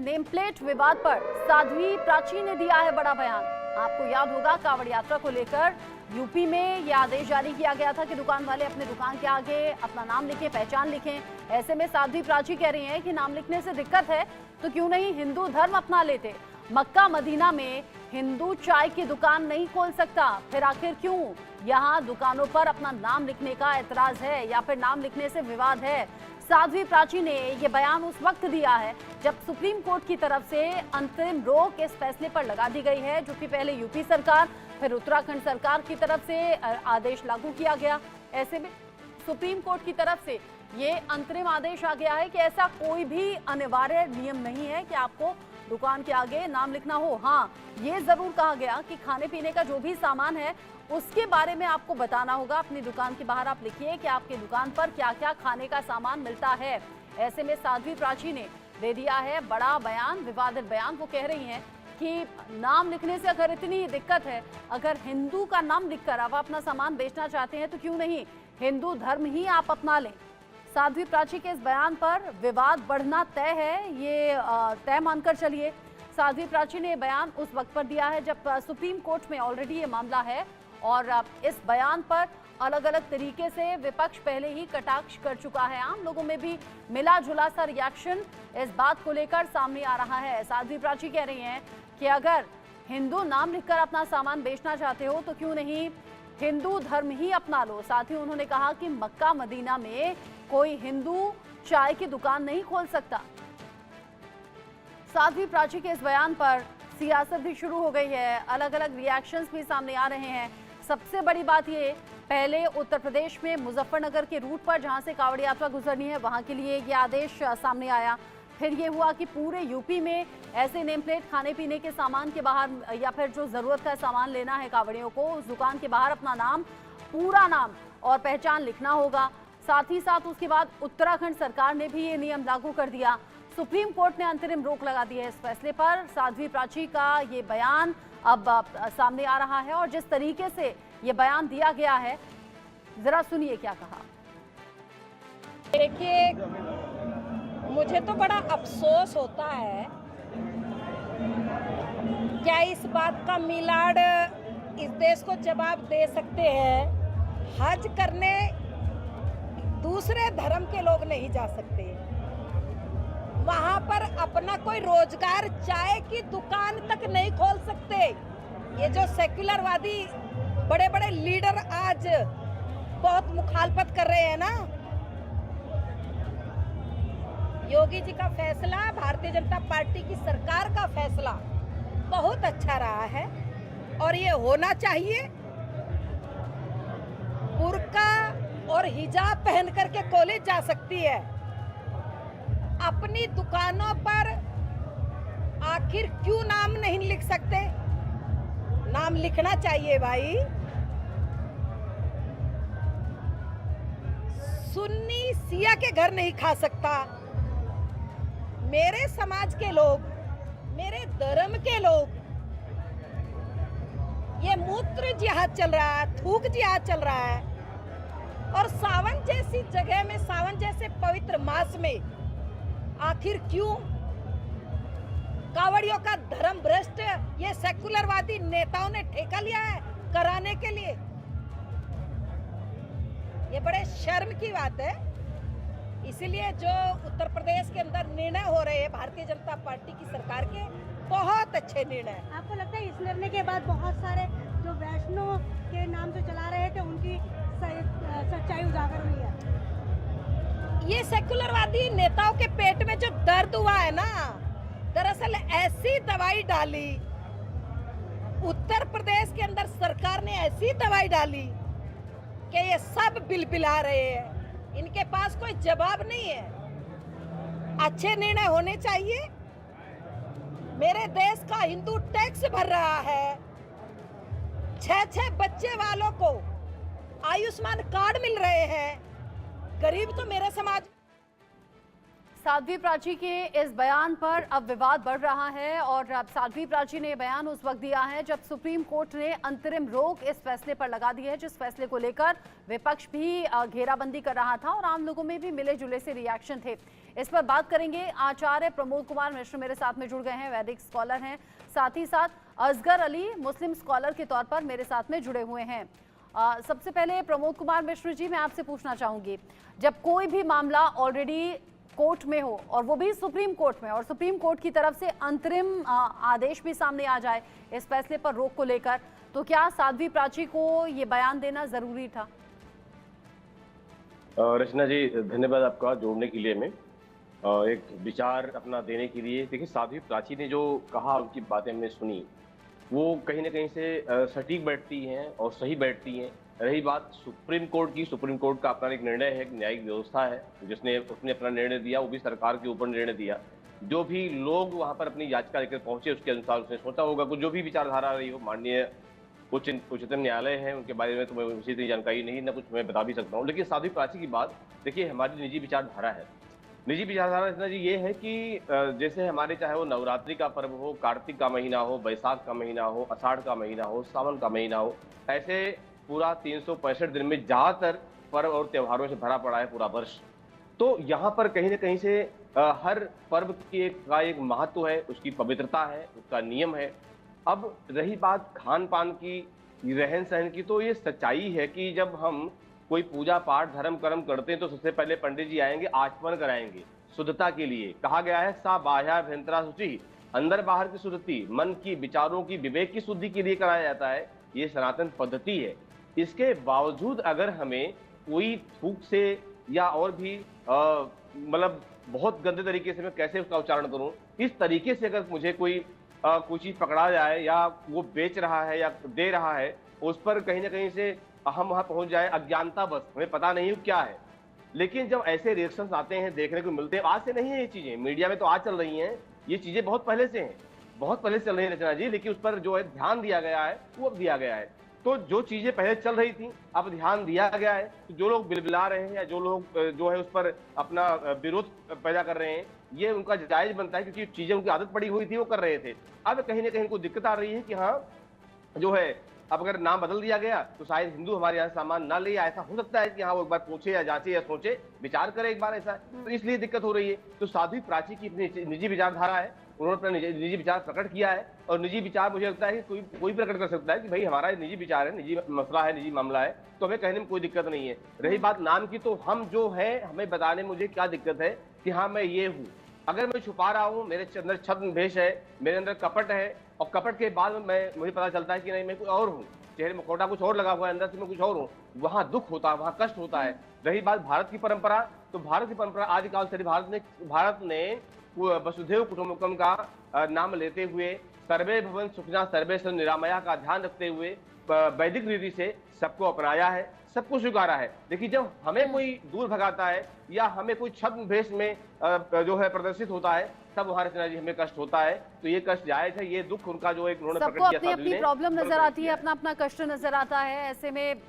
Name plate विवाद पर साध्वी प्राची ने दिया है बड़ा बयान। आपको याद होगा कांवड़ यात्रा को लेकर यूपी में यह आदेश जारी किया गया था कि दुकान वाले अपने दुकान के आगे अपना नाम लिखें, पहचान लिखें। ऐसे में साध्वी प्राची कह रही हैं कि नाम लिखने से दिक्कत है तो क्यों नहीं हिंदू धर्म अपना लेते। मक्का मदीना में हिंदू चाय की दुकान नहीं खोल सकता, फिर आखिर क्यों यहाँ दुकानों पर अपना नाम लिखने का एतराज है या फिर नाम लिखने से विवाद है। साध्वी प्राची ने ये बयान उस वक्त दिया है जब सुप्रीम कोर्ट की तरफ से अंतरिम रोक इस फैसले पर लगा दी गई है, जो कि पहले यूपी सरकार फिर उत्तराखंड सरकार की तरफ से आदेश लागू किया गया। ऐसे में सुप्रीम कोर्ट की तरफ से ये अंतरिम आदेश आ गया है कि ऐसा कोई भी अनिवार्य नियम नहीं है कि आपको दुकान के आगे नाम लिखना हो। हाँ, ये जरूर कहा गया कि खाने पीने का जो भी सामान है उसके बारे में आपको बताना होगा। अपनी दुकान के बाहर आप लिखिए कि आपकी दुकान पर क्या क्या खाने का सामान मिलता है। ऐसे में साध्वी प्राची ने दे दिया है बड़ा बयान, विवादित बयान। वो कह रही हैं कि नाम लिखने से अगर इतनी दिक्कत है, अगर हिंदू का नाम लिखकर आप अपना सामान बेचना चाहते हैं तो क्यों नहीं हिंदू धर्म ही आप अपना लें। साध्वी प्राची के इस बयान पर विवाद बढ़ना तय है, ये तय मानकर चलिए। साध्वी प्राची ने बयान उस वक्त पर दिया है जब सुप्रीम कोर्ट में ऑलरेडी ये मामला है और इस बयान पर अलग अलग तरीके से विपक्ष पहले ही कटाक्ष कर चुका है। आम लोगों में भी मिला जुला सा रिएक्शन इस बात को लेकर सामने आ रहा है। साध्वी प्राची कह रही हैं कि अगर हिंदू नाम लिखकर अपना सामान बेचना चाहते हो तो क्यों नहीं हिंदू धर्म ही अपना लो। साथ ही उन्होंने कहा कि मक्का मदीना में कोई हिंदू चाय की दुकान नहीं खोल सकता। साध्वी प्राची के इस बयान पर सियासत भी शुरू हो गई है, अलग अलग रिएक्शंस भी सामने आ रहे हैं। सबसे बड़ी बात ये, पहले उत्तर प्रदेश में मुजफ्फरनगर के रूट पर जहां से कांवड़ यात्रा गुजरनी है वहां के लिए ये आदेश सामने आया। फिर ये हुआ कि पूरे यूपी में ऐसे नेम प्लेट खाने पीने के सामान के बाहर या फिर जो जरूरत का सामान लेना है कांवड़ियों को, उस दुकान के बाहर अपना नाम, पूरा नाम और पहचान लिखना होगा। साथ ही साथ उसके बाद उत्तराखंड सरकार ने भी ये नियम लागू कर दिया। सुप्रीम कोर्ट ने अंतरिम रोक लगा दी है इस फैसले पर। साध्वी प्राची का ये बयान अब सामने आ रहा है और जिस तरीके से ये बयान दिया गया है, जरा सुनिए क्या कहा। देखिए, मुझे तो बड़ा अफसोस होता है, क्या इस बात का मिलाड़ इस देश को जवाब दे सकते हैं। हज करने दूसरे धर्म के लोग नहीं जा सकते, वहां पर अपना कोई रोजगार चाय की दुकान तक नहीं खोल सकते। ये जो सेक्युलरवादी बड़े बड़े लीडर आज बहुत मुखालफत कर रहे हैं ना, योगी जी का फैसला, भारतीय जनता पार्टी की सरकार का फैसला बहुत अच्छा रहा है और ये होना चाहिए। बुर्का और हिजाब पहन करके कॉलेज जा सकती है, अपनी दुकानों पर आखिर क्यों नाम नहीं लिख सकते। नाम लिखना चाहिए भाई। सुन्नी सिया के घर नहीं खा सकता। मेरे समाज के लोग, मेरे धर्म के लोग, ये मूत्र जिहाद चल रहा है, थूक जिहाद चल रहा है और सावन जैसी जगह में, सावन जैसे पवित्र मास में आखिर क्यों कांवड़ियों का धर्म भ्रष्ट ये सेकुलरवादी नेताओं ने ठेका लिया है कराने के लिए। ये बड़े शर्म की बात है। इसीलिए जो उत्तर प्रदेश के अंदर निर्णय हो रहे हैं भारतीय जनता पार्टी की सरकार के, बहुत अच्छे निर्णय। आपको लगता है इस निर्णय के बाद बहुत सारे जो वैष्णव के नाम से चला रहे थे उनकी सच्चाई उजागर हुई है? ये सेकुलरवादी नेताओं के पेट में जो दर्द हुआ है ना, दरअसल ऐसी दवाई डाली उत्तर प्रदेश के अंदर सरकार ने, ऐसी दवाई डाली कि ये सब बिलबिला रहे हैं। इनके पास कोई जवाब नहीं है। अच्छे निर्णय होने चाहिए। मेरे देश का हिंदू टैक्स भर रहा है, 6 बच्चे वालों को आयुष्मान कार्ड मिल रहे हैं, गरीब तो मेरा समाज। साध्वी प्राची के इस बयान पर अब विवाद बढ़ रहा है और अब साध्वी प्राची ने बयान उस वक्त दिया है जब सुप्रीम कोर्ट ने अंतरिम रोक इस फैसले पर लगा दी है, जिस फैसले को लेकर विपक्ष भी घेराबंदी कर रहा था और आम लोगों में भी मिले जुले से रिएक्शन थे। इस पर बात करेंगे। आचार्य प्रमोद कुमार मिश्र मेरे साथ में जुड़ गए हैं, वैदिक स्कॉलर हैं। साथ ही साथ असगर अली मुस्लिम स्कॉलर के तौर पर मेरे साथ में जुड़े हुए हैं। सबसे पहले प्रमोद कुमार मिश्र जी, मैं आपसे पूछना चाहूंगी, जब कोई भी मामला ऑलरेडी कोर्ट में हो और वो भी सुप्रीम कोर्ट में, और सुप्रीम कोर्ट की तरफ से अंतरिम आदेश भी सामने आ जाए इस फैसले पर रोक को लेकर, तो क्या साध्वी प्राची को ये बयान देना जरूरी था? रचना जी, धन्यवाद आपका जोड़ने के लिए। मैं एक विचार अपना देने के लिए, देखिए साध्वी प्राची ने जो कहा, उनकी बातें हमने सुनी, वो कहीं ना कहीं से सटीक बैठती हैं और सही बैठती हैं। रही बात सुप्रीम कोर्ट की, सुप्रीम कोर्ट का अपना एक निर्णय है, एक न्यायिक व्यवस्था है जिसने उसने अपना निर्णय दिया, वो भी सरकार के ऊपर निर्णय दिया। जो भी लोग वहां पर अपनी याचिका लेकर पहुंचे उसके अनुसार उसने सोचा होगा, कुछ जो भी विचारधारा रही हो। माननीय उच्चतम न्यायालय है, उनके बारे में तो मैं उसी इतनी जानकारी नहीं ना कुछ मैं बता भी सकता हूँ। लेकिन साध्वी प्राची की बात देखिए, हमारी निजी विचारधारा है। निजी विचारधारा इतना जी ये है कि जैसे हमारे चाहे वो नवरात्रि का पर्व हो, कार्तिक का महीना हो, बैसाख का महीना हो, आषाढ़ का महीना हो, सावन का महीना हो, ऐसे पूरा 365 दिन में ज्यादातर पर्व और त्योहारों से भरा पड़ा है पूरा वर्ष। तो यहाँ पर कहीं ना कहीं से हर पर्व का एक महत्व है, उसकी पवित्रता है, उसका नियम है। अब रही बात खान पान की, रहन सहन की, तो ये सच्चाई है कि जब हम कोई पूजा पाठ धर्म कर्म करते हैं तो सबसे पहले पंडित जी आएंगे, आचमन कराएंगे शुद्धता के लिए। कहा गया है सा बाह्याभ्यंतरा शुचि, अंदर बाहर की शुद्धि, मन की, विचारों की, विवेक की शुद्धि के लिए कराया जाता है। ये सनातन पद्धति है। इसके बावजूद अगर हमें कोई थूक से या और भी मतलब बहुत गंदे तरीके से, मैं कैसे उसका उच्चारण करूं, इस तरीके से अगर मुझे कोई चीज पकड़ा जाए या वो बेच रहा है या दे रहा है, उस पर कहीं ना कहीं से हम वहां पहुंच जाए अज्ञानता, बस हमें पता नहीं क्या है। लेकिन जब ऐसे रिएक्शंस आते हैं, देखने को मिलते हैं, आज से नहीं है ये चीजें, मीडिया में तो आज चल रही हैं, ये चीजें बहुत पहले से हैं, बहुत पहले से चल रही है रचना जी। लेकिन उस पर जो है ध्यान दिया गया है वो अब दिया गया है। तो जो चीजें पहले चल रही थी अब ध्यान दिया गया है। तो जो लोग बिलबिला रहे हैं या जो लोग जो है उस पर अपना विरोध पैदा कर रहे हैं, ये उनका जायज बनता है, क्योंकि चीजें उनकी आदत पड़ी हुई थी, वो कर रहे थे। अब कहीं ना कहीं उनको दिक्कत आ रही है कि हाँ जो है अब अगर नाम बदल दिया गया तो शायद हिंदू हमारे यहाँ सामान ना ले। ऐसा हो सकता है कि हाँ वो एक बार पूछे या जांचे या सोचे, विचार करे एक बार, ऐसा तो इसलिए दिक्कत हो रही है। तो साध्वी प्राची की अपनी निजी विचारधारा है, उन्होंने अपना निजी विचार प्रकट किया है। और निजी विचार मुझे लगता है कि कोई प्रकट कर सकता है कि भाई हमारा निजी विचार है, निजी मसला है, निजी मामला है, तो हमें कहने में कोई दिक्कत नहीं है। रही बात नाम की, तो हम जो है हमें बताने मुझे क्या दिक्कत है कि हाँ मैं ये हूँ। अगर मैं छुपा रहा हूँ, मेरे अंदर छद्म भेष है, मेरे अंदर कपट है, और कपट के बाद मुझे पता चलता है कि नहीं मैं कोई और हूँ, चेहरे में कोटा कुछ और लगा हुआ है, अंदर से मैं कुछ और हूँ, वहां दुख होता है, वहां कष्ट होता है। रही बात भारत की परंपरा, तो भारत की परंपरा आदिकाल से भारत ने वसुधैव कुटुंबकम का नाम लेते हुए, सर्वे भवन सुखना सर्वे सन निरामया का ध्यान रखते हुए वैदिक रीति से सबको अपनाया है, सबको स्वीकारा है। देखिए जब हमें कोई दूर भगाता है या हमें कोई छद्म भेष में जो है प्रदर्शित होता है, तब वहां रचना जी हमें कष्ट होता है। तो ये कष्ट जायज है, ये दुख उनका जो एक उन्होंने सबको अपनी अपनी प्रॉब्लम नजर आती है, अपना अपना कष्ट नजर आता है। ऐसे में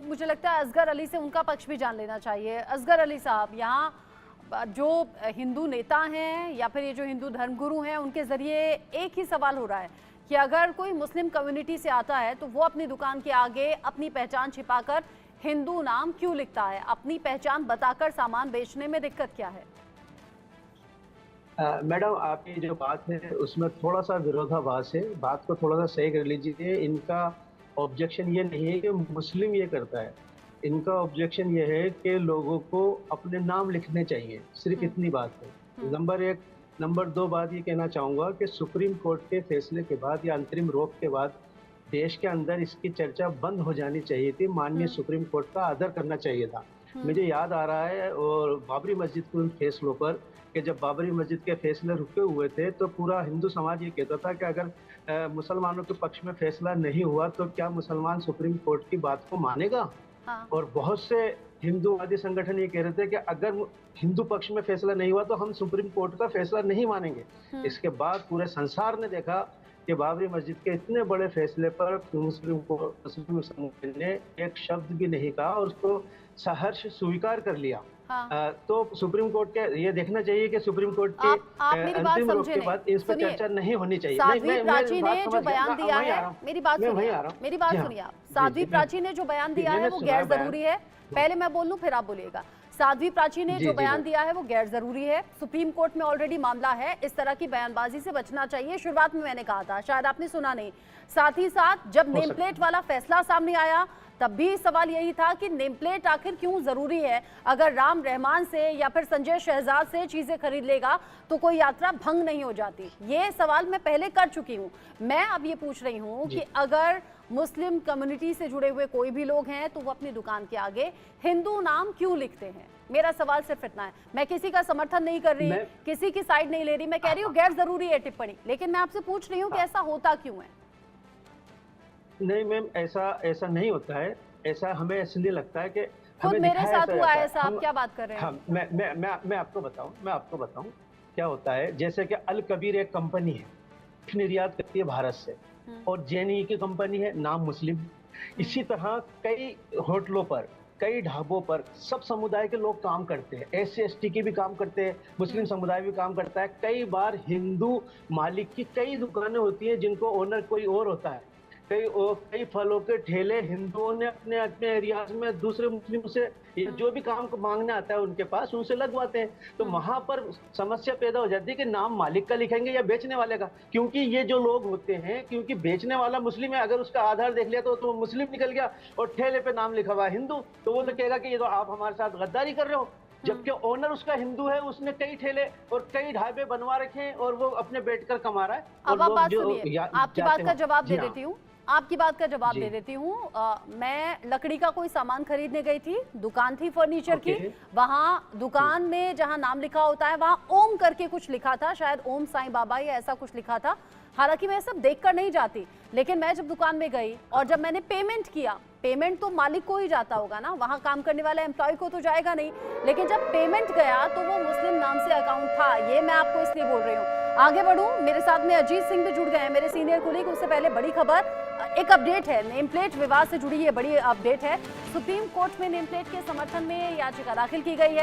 मुझे लगता है असगर अली से उनका पक्ष भी जान लेना चाहिए। असगर अली साहब, यहाँ जो हिंदू नेता हैं या फिर ये जो हिंदू धर्मगुरु हैं, उनके जरिए एक ही सवाल हो रहा है कि अगर कोई मुस्लिम कम्युनिटी से आता है तो वो अपनी दुकान के आगे अपनी पहचान छिपाकर हिंदू नाम क्यों लिखता है? अपनी पहचान बताकर सामान बेचने में दिक्कत क्या है? मैडम, आपकी जो बात है उसमें थोड़ा सा विरोधाभास है, बात को थोड़ा सा सही कर लीजिए। इनका ऑब्जेक्शन ये नहीं है कि मुस्लिम ये करता है, इनका ऑब्जेक्शन ये है कि लोगों को अपने नाम लिखने चाहिए, सिर्फ इतनी बात है। नंबर एक। नंबर दो, बात ये कहना चाहूँगा कि सुप्रीम कोर्ट के फैसले के बाद या अंतरिम रोक के बाद देश के अंदर इसकी चर्चा बंद हो जानी चाहिए थी। माननीय सुप्रीम कोर्ट का आदर करना चाहिए था। मुझे याद आ रहा है और बाबरी मस्जिद के उन फैसलों पर, कि जब बाबरी मस्जिद के फैसले रुके हुए थे तो पूरा हिंदू समाज ये कहता था कि अगर मुसलमानों के पक्ष में फैसला नहीं हुआ तो क्या मुसलमान सुप्रीम कोर्ट की बात को मानेगा। हाँ। और बहुत से हिंदूवादी संगठन ये कह रहे थे कि अगर हिंदू पक्ष में फैसला नहीं हुआ तो हम सुप्रीम कोर्ट का फैसला नहीं मानेंगे। इसके बाद पूरे संसार ने देखा कि बाबरी मस्जिद के इतने बड़े फैसले पर मुस्लिम संगठन ने एक शब्द भी नहीं कहा और उसको सहर्ष स्वीकार कर लिया। हाँ। तो सुप्रीम कोर्ट के ये देखना चाहिए कि सुप्रीम कोर्ट के अंतिम रोक के बाद इस पर चर्चा नहीं होनी चाहिए। साध्वी प्राची ने जो बयान दिया है, मेरी बात सुनिए आप। साध्वी प्राची ने जो बयान दिया है वो गैर जरूरी है। पहले मैं बोल लूं फिर आप बोलिएगा। साध्वी प्राची ने जी, जो जी, बयान मैम। दिया है वो गैर जरूरी है। सुप्रीम कोर्ट में ऑलरेडी मामला है, इस तरह की बयानबाजी से बचना चाहिए। शुरुआत में मैंने कहा था, शायद आपने सुना नहीं। साथ ही साथ जब नेम प्लेट वाला फैसला सामने आया तब भी सवाल यही था कि नेम प्लेट आखिर क्यों जरूरी है। अगर राम रहमान से या फिर संजय शहजाद से चीजें खरीद लेगा तो कोई यात्रा भंग नहीं हो जाती। ये सवाल मैं पहले कर चुकी हूँ। मैं अब ये पूछ रही हूँ कि अगर मुस्लिम कम्युनिटी से जुड़े हुए कोई भी लोग हैं तो वो अपनी दुकान के आगे हिंदू नाम क्यों लिखते हैं? मेरा सवाल सिर्फ इतना है। मैं किसी का समर्थन नहीं कर रही, किसी की साइड नहीं ले रही, मैं कह रही हूँ गैर जरूरी है टिप्पणी, लेकिन मैं आपसे पूछ रही हूँ कि ऐसा होता क्यों है? नहीं मैम, ऐसा नहीं होता है। ऐसा हमें इसलिए लगता है कि खुद हमें मेरे दिखाया साथ हुआ है। जाता साहब क्या बात कर रहे हैं? हम मैं आपको बताऊं क्या होता है। जैसे कि अल कबीर एक कंपनी है, निर्यात करती है भारत से, और जेएनई की कंपनी है, नाम मुस्लिम। इसी तरह कई होटलों पर, कई ढाबों पर सब समुदाय के लोग काम करते हैं। SC ST के भी काम करते हैं, मुस्लिम समुदाय भी काम करता है। कई बार हिंदू मालिक की कई दुकानें होती हैं जिनको ओनर कोई और होता है। कई फलों के ठेले हिंदुओं ने अपने अपने एरियाज में दूसरे मुस्लिम से जो भी काम को मांगने आता है उनके पास, उनसे लगवाते हैं। तो वहां पर समस्या पैदा हो जाती है कि नाम मालिक का लिखेंगे या बेचने वाले का, क्योंकि ये जो लोग होते हैं, क्योंकि बेचने वाला मुस्लिम है, अगर उसका आधार देख लिया तो मुस्लिम निकल गया और ठेले पे नाम लिखा हुआ है हिंदू, तो वो तो कहेगा कि ये तो आप हमारे साथ गद्दारी कर रहे हो। जबकि ओनर उसका हिंदू है, उसने कई ठेले और कई ढाबे बनवा रखे हैं और वो अपने बैठकर कमा रहा है। अब आप बात सुनिए, आपकी बात का जवाब दे देती हूँ। आपकी बात का जवाब दे देती हूँ। मैं लकड़ी का कोई सामान खरीदने गई थी, दुकान थी फर्नीचर की। वहाँ दुकान में जहाँ नाम लिखा होता है वहाँ ओम करके कुछ लिखा था, शायद ओम साईं बाबा या ऐसा कुछ लिखा था। हालांकि मैं सब देखकर नहीं जाती, लेकिन मैं जब दुकान में गई और जब मैंने पेमेंट किया, पेमेंट तो मालिक को ही जाता होगा ना, वहाँ काम करने वाले एम्प्लॉय को तो जाएगा नहीं। लेकिन जब पेमेंट गया तो वो मुस्लिम नाम से अकाउंट था। ये मैं आपको इसलिए बोल रही हूँ। आगे बढ़ूं, मेरे साथ में अजीत सिंह भी जुड़ गए हैं, मेरे सीनियर कोलीग। उससे पहले बड़ी खबर, एक अपडेट है, नेम प्लेट विवाद से जुड़ी ये बड़ी अपडेट है। सुप्रीम कोर्ट में नेम प्लेट के समर्थन में याचिका दाखिल की गई है।